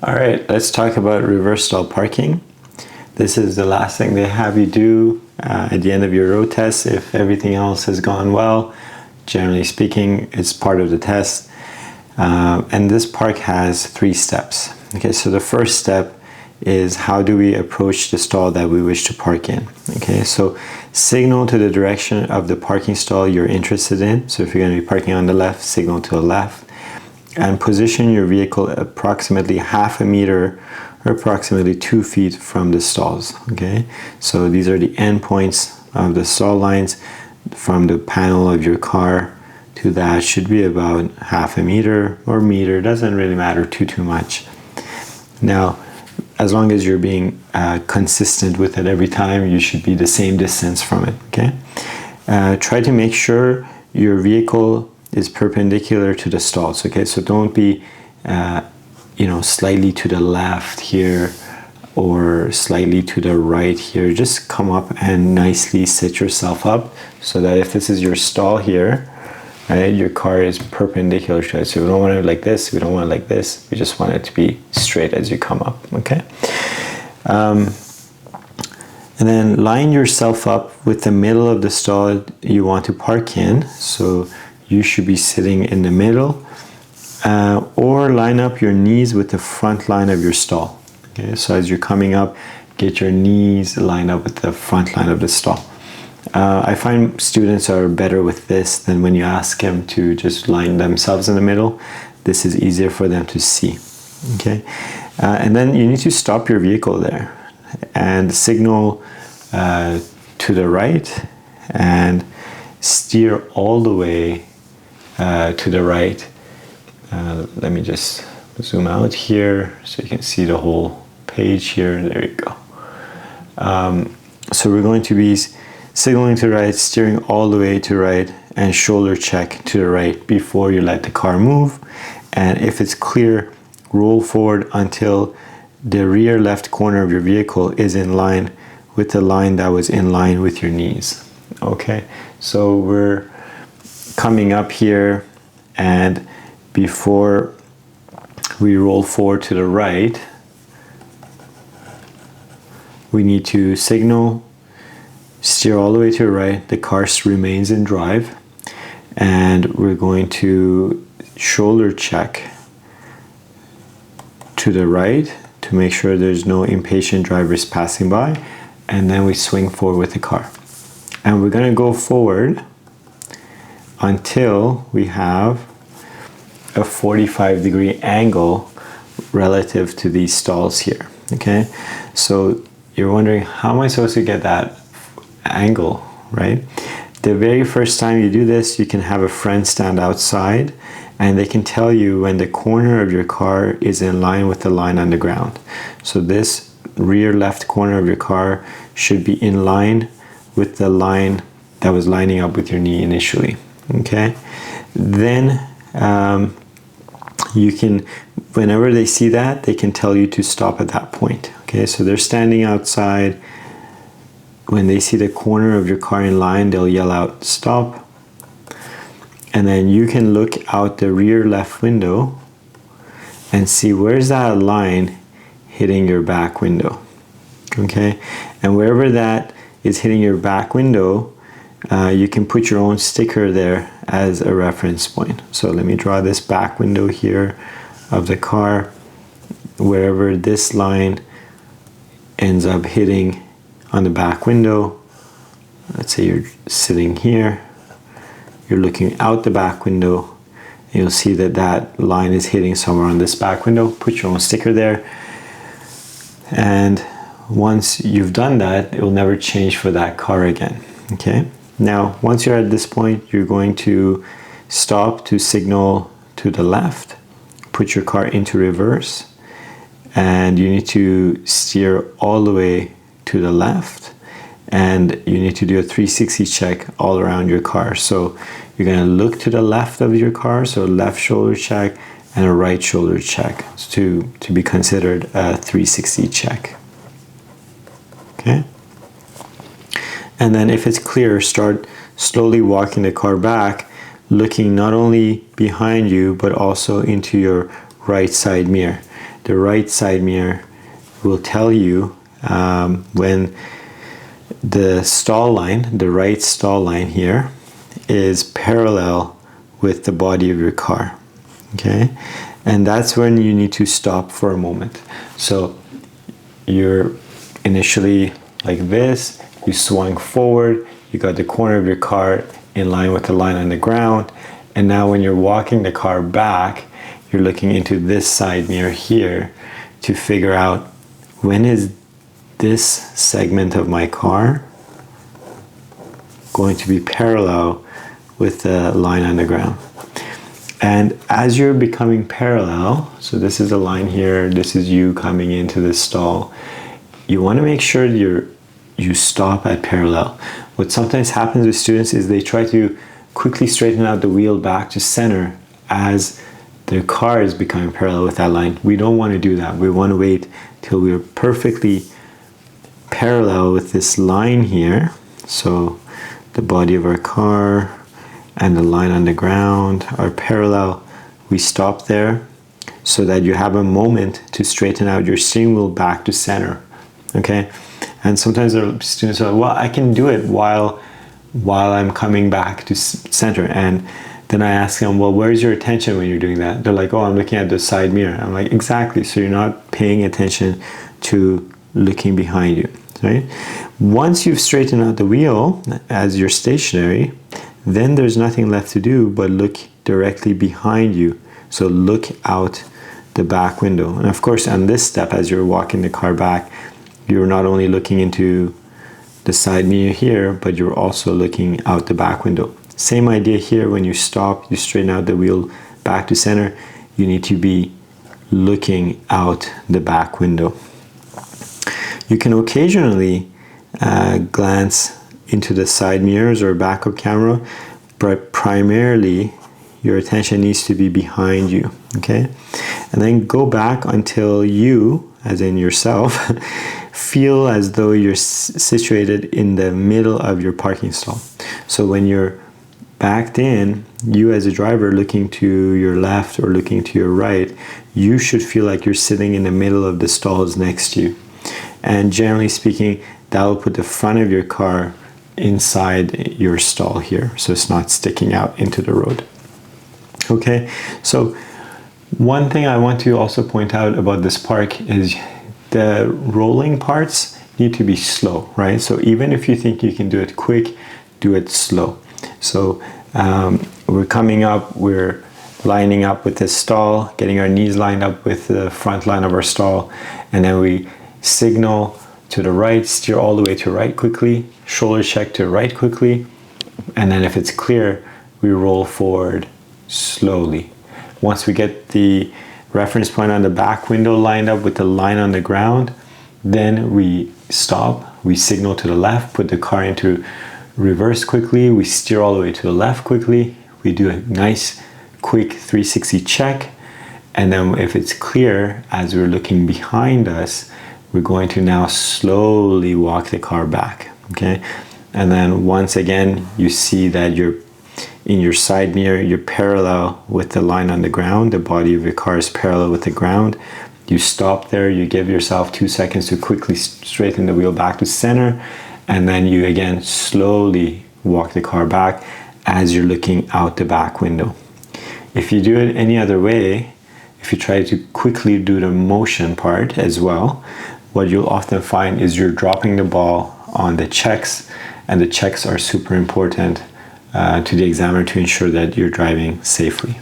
All right, let's talk about reverse stall parking. This is the last thing they have you do at the end of your road test. If everything else has gone well, generally speaking, it's part of the test. And this park has 3 steps. Okay, so the first step is how do we approach the stall that we wish to park in. Okay, so signal to the direction of the parking stall you're interested in. So if you're going to be parking on the left, signal to the left. And position your vehicle approximately half a meter or approximately 2 feet from the stalls. Okay, so these are the end points of the stall lines. From the panel of your car to that should be about half a meter or meter, doesn't really matter too much. Now, as long as you're being consistent with it every time, you should be the same distance from it. Okay, try to make sure your vehicle is perpendicular to the stalls. Okay, so don't be slightly to the left here or slightly to the right here. Just come up and nicely set yourself up so that if this is your stall here, right, your car is perpendicular to it. So we don't want it like this, we don't want it like this, we just want it to be straight as you come up. Okay, and then line yourself up with the middle of the stall you want to park in. So you should be sitting in the middle, or line up your knees with the front line of your stall. Okay, so as you're coming up, get your knees lined up with the front line of the stall. I find students are better with this than when you ask them to just line themselves in the middle. This is easier for them to see. Okay, and then you need to stop your vehicle there and signal to the right and steer all the way to the right. Let me just zoom out here so you can see the whole page here. There you go. So we're going to be signaling to the right, steering all the way to right, and shoulder check to the right before you let the car move. And if it's clear, roll forward until the rear left corner of your vehicle is in line with the line that was in line with your knees. Okay, so we're coming up here, and before we roll forward to the right, we need to signal, steer all the way to the right, the car remains in drive, and we're going to shoulder check to the right to make sure there's no impatient drivers passing by, and then we swing forward with the car. And we're going to go forward until we have a 45-degree angle relative to these stalls here. Okay, so you're wondering, how am I supposed to get that angle, right? The very first time you do this, you can have a friend stand outside and they can tell you when the corner of your car is in line with the line on the ground. So this rear left corner of your car should be in line with the line that was lining up with your knee initially. Okay, then you can, whenever they see that, they can tell you to stop at that point. Okay, so they're standing outside. When they see the corner of your car in line, they'll yell out stop, and then you can look out the rear left window and see where's that line hitting your back window. Okay, and wherever that is hitting your back window, you can put your own sticker there as a reference point. So let me draw this back window here of the car. Wherever this line ends up hitting on the back window, let's say you're sitting here, you're looking out the back window, and you'll see that that line is hitting somewhere on this back window. Put your own sticker there, and once you've done that, it will never change for that car again. Okay, now once you're at this point, you're going to stop to signal to the left, put your car into reverse, and you need to steer all the way to the left, and you need to do a 360 check all around your car. So you're going to look to the left of your car, so left shoulder check and a right shoulder check to be considered a 360 check. Okay, and then if it's clear, start slowly walking the car back, looking not only behind you but also into your right side mirror. the right side mirror will tell you when the stall line, the right stall line here, is parallel with the body of your car. Okay, and that's when you need to stop for a moment. So you're initially like this, you swung forward, you got the corner of your car in line with the line on the ground, and now when you're walking the car back, you're looking into this side mirror here to figure out when is this segment of my car going to be parallel with the line on the ground. And as you're becoming parallel, so this is a line here, this is you coming into the stall, you want to make sure you stop at parallel. What sometimes happens with students is they try to quickly straighten out the wheel back to center as their car is becoming parallel with that line. We don't want to do that. We want to wait till we're perfectly parallel with this line here. So the body of our car and the line on the ground are parallel. We stop there so that you have a moment to straighten out your steering wheel back to center. Okay, and sometimes the students are like, well, I can do it while I'm coming back to center. And then I ask them, well, where's your attention when you're doing that? They're like, oh, I'm looking at the side mirror. I'm like, exactly. So you're not paying attention to looking behind you, right? Once you've straightened out the wheel as you're stationary, then there's nothing left to do but look directly behind you. So look out the back window. And of course, on this step, as you're walking the car back, you're not only looking into the side mirror here, but you're also looking out the back window. Same idea here. When you stop, you straighten out the wheel back to center, you need to be looking out the back window. You can occasionally glance into the side mirrors or backup camera, but primarily your attention needs to be behind you, okay? And then go back until you, as in yourself, feel as though you're situated in the middle of your parking stall. So when you're backed in, you as a driver looking to your left or looking to your right, you should feel like you're sitting in the middle of the stalls next to you. And generally speaking, that will put the front of your car inside your stall here, so it's not sticking out into the road. Okay, so one thing I want to also point out about this park is the rolling parts need to be slow, right? So even if you think you can do it quick, do it slow. So we're coming up, we're lining up with this stall, getting our knees lined up with the front line of our stall, and then we signal to the right, steer all the way to right quickly, shoulder check to right quickly, and then if it's clear, we roll forward slowly. Once we get the reference point on the back window lined up with the line on the ground, then we stop, we signal to the left, put the car into reverse quickly, we steer all the way to the left quickly, we do a nice quick 360 check, and then if it's clear as we're looking behind us, we're going to now slowly walk the car back, okay? And then once again, you see that you're in your side mirror, you're parallel with the line on the ground, the body of your car is parallel with the ground. You stop there, you give yourself 2 seconds to quickly straighten the wheel back to center, and then you again slowly walk the car back as you're looking out the back window. If you do it any other way, if you try to quickly do the motion part as well, what you'll often find is you're dropping the ball on the checks, and the checks are super important to the examiner to ensure that you're driving safely.